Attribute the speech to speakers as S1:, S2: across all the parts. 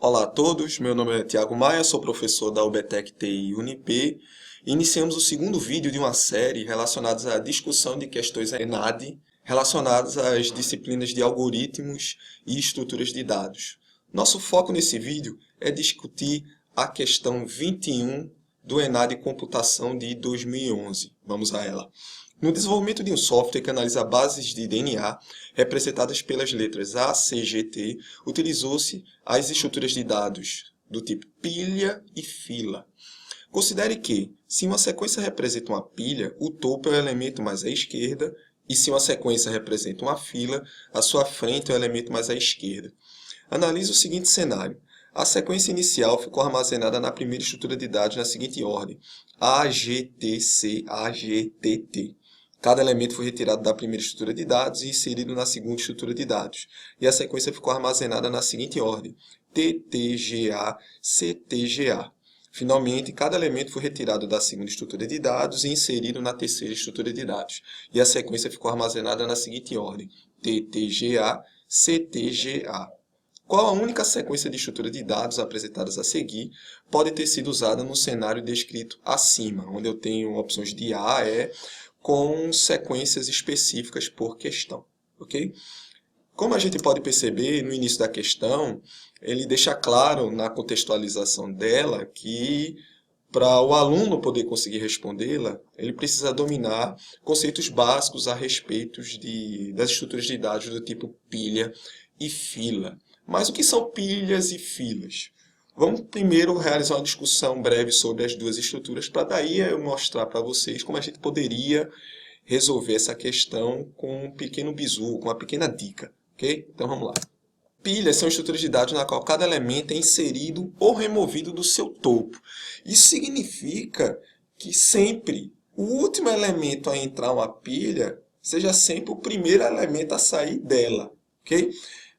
S1: Olá a todos, meu nome é Thiago Maia, sou professor da UBTEC TI Unip. Iniciamos o segundo vídeo de uma série relacionadas à discussão de questões ENAD relacionadas às disciplinas de algoritmos e estruturas de dados. Nosso foco nesse vídeo é discutir a questão 21 do ENAD Computação de 2011. Vamos a ela. No desenvolvimento de um software que analisa bases de DNA representadas pelas letras A, C, G, T, utilizou-se as estruturas de dados do tipo pilha e fila. Considere que, se uma sequência representa uma pilha, o topo é o elemento mais à esquerda, e se uma sequência representa uma fila, a sua frente é o elemento mais à esquerda. Analise o seguinte cenário. A sequência inicial ficou armazenada na primeira estrutura de dados na seguinte ordem: A, G, T, C, A, G, T, T. Cada elemento foi retirado da primeira estrutura de dados e inserido na segunda estrutura de dados. E a sequência ficou armazenada na seguinte ordem: TTGA, CTGA. Finalmente, cada elemento foi retirado da segunda estrutura de dados e inserido na terceira estrutura de dados. E a sequência ficou armazenada na seguinte ordem: TTGA, CTGA. Qual a única sequência de estrutura de dados apresentadas a seguir pode ter sido usada no cenário descrito acima, onde eu tenho opções de A, E, com sequências específicas por questão, ok? Como a gente pode perceber no início da questão, ele deixa claro na contextualização dela que para o aluno poder conseguir respondê-la, ele precisa dominar conceitos básicos a respeito das estruturas de dados do tipo pilha e fila. Mas o que são pilhas e filas? Vamos primeiro realizar uma discussão breve sobre as duas estruturas, para daí eu mostrar para vocês como a gente poderia resolver essa questão com um pequeno bizu, com uma pequena dica, ok? Então vamos lá. Pilhas são estruturas de dados na qual cada elemento é inserido ou removido do seu topo. Isso significa que sempre o último elemento a entrar uma pilha seja sempre o primeiro elemento a sair dela, ok?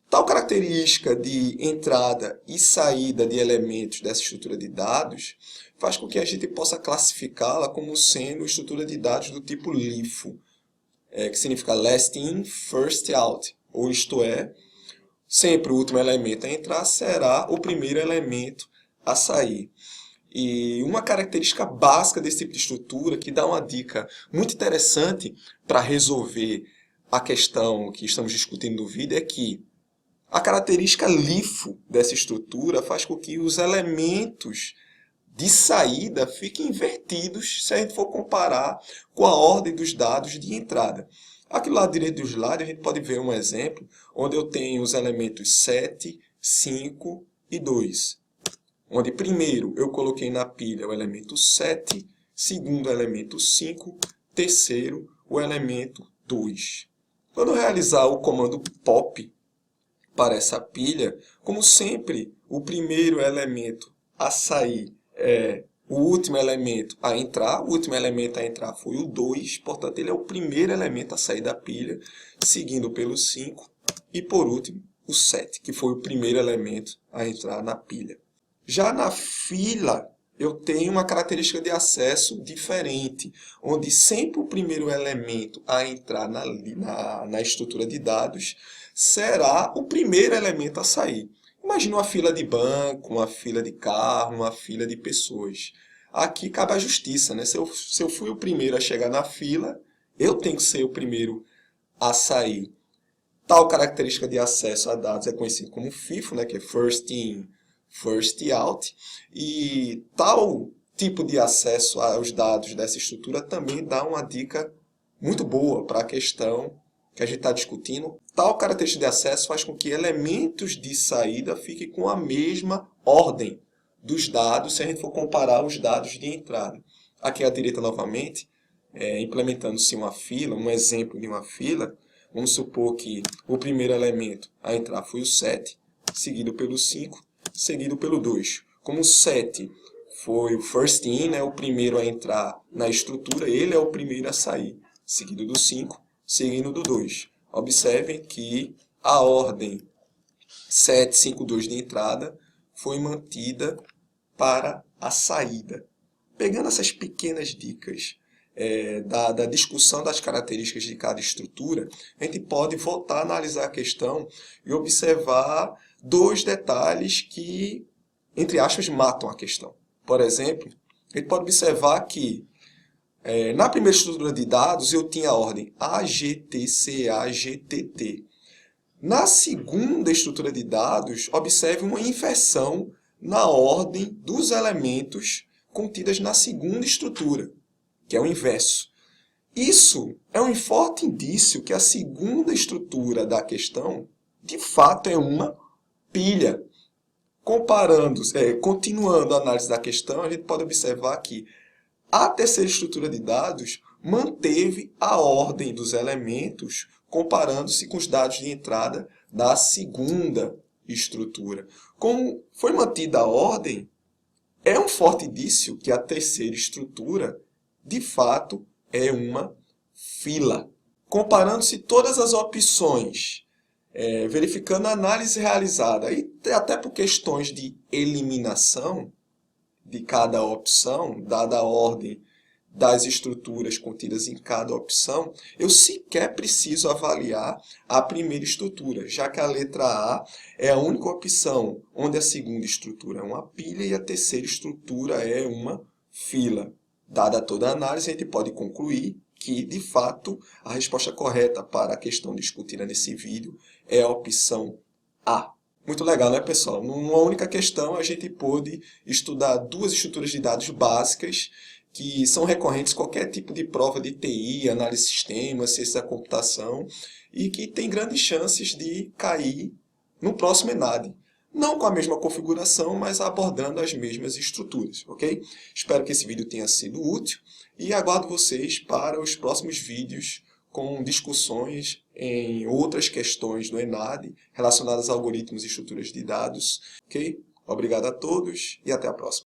S1: Tal característica de entrada e saída de elementos dessa estrutura de dados faz com que a gente possa classificá-la como sendo estrutura de dados do tipo LIFO, que significa Last In, First Out, ou isto é, sempre o último elemento a entrar será o primeiro elemento a sair. E uma característica básica desse tipo de estrutura, que dá uma dica muito interessante para resolver a questão que estamos discutindo no vídeo, é que a característica LIFO dessa estrutura faz com que os elementos de saída fiquem invertidos se a gente for comparar com a ordem dos dados de entrada. Aqui do lado direito do slide a gente pode ver um exemplo onde eu tenho os elementos 7, 5 e 2. Onde primeiro eu coloquei na pilha o elemento 7, segundo o elemento 5, terceiro o elemento 2. Quando eu realizar o comando POP para essa pilha, como sempre, o primeiro elemento a sair é o último elemento a entrar. O último elemento a entrar foi o 2, portanto, ele é o primeiro elemento a sair da pilha, seguindo pelo 5 e, por último, o 7, que foi o primeiro elemento a entrar na pilha. Já na fila, eu tenho uma característica de acesso diferente, onde sempre o primeiro elemento a entrar na estrutura de dados será o primeiro elemento a sair. Imagina uma fila de banco, uma fila de carro, uma fila de pessoas. Aqui cabe a justiça, né? Se eu fui o primeiro a chegar na fila, eu tenho que ser o primeiro a sair. Tal característica de acesso a dados é conhecido como FIFO, né? Que é First In, First Out. E tal tipo de acesso aos dados dessa estrutura também dá uma dica muito boa para a questão que a gente está discutindo. Tal característica de acesso faz com que elementos de saída fiquem com a mesma ordem dos dados, se a gente for comparar os dados de entrada. Aqui à direita novamente, implementando-se uma fila, um exemplo de uma fila, vamos supor que o primeiro elemento a entrar foi o 7, seguido pelo 5, seguido pelo 2. Como o 7 foi o first in, né, o primeiro a entrar na estrutura, ele é o primeiro a sair, seguido do 5, seguindo do 2. Observem que a ordem 7, 5, 2 de entrada foi mantida para a saída. Pegando essas pequenas dicas da discussão das características de cada estrutura, a gente pode voltar a analisar a questão e observar dois detalhes que, entre aspas, matam a questão. Por exemplo, a gente pode observar que na primeira estrutura de dados eu tinha a ordem AGTCAGTT. Na segunda estrutura de dados, observe uma inversão na ordem dos elementos contidas na segunda estrutura, que é o inverso. Isso é um forte indício que a segunda estrutura da questão, de fato, é uma pilha. Continuando a análise da questão, a gente pode observar que a terceira estrutura de dados manteve a ordem dos elementos comparando-se com os dados de entrada da segunda estrutura. Como foi mantida a ordem, é um forte indício que a terceira estrutura, de fato, é uma fila. Comparando-se todas as opções, verificando a análise realizada, e até por questões de eliminação de cada opção, dada a ordem das estruturas contidas em cada opção, eu sequer preciso avaliar a primeira estrutura, já que a letra A é a única opção onde a segunda estrutura é uma pilha e a terceira estrutura é uma fila. Dada toda a análise, a gente pode concluir que, de fato, a resposta correta para a questão discutida nesse vídeo é a opção A. Muito legal, né, pessoal? Numa única questão, a gente pôde estudar duas estruturas de dados básicas que são recorrentes em qualquer tipo de prova de TI, análise de sistemas, ciência da computação, e que tem grandes chances de cair no próximo ENAD. Não com a mesma configuração, mas abordando as mesmas estruturas, ok? Espero que esse vídeo tenha sido útil e aguardo vocês para os próximos vídeos com discussões em outras questões do ENAD relacionadas a algoritmos e estruturas de dados, ok? Obrigado a todos e até a próxima.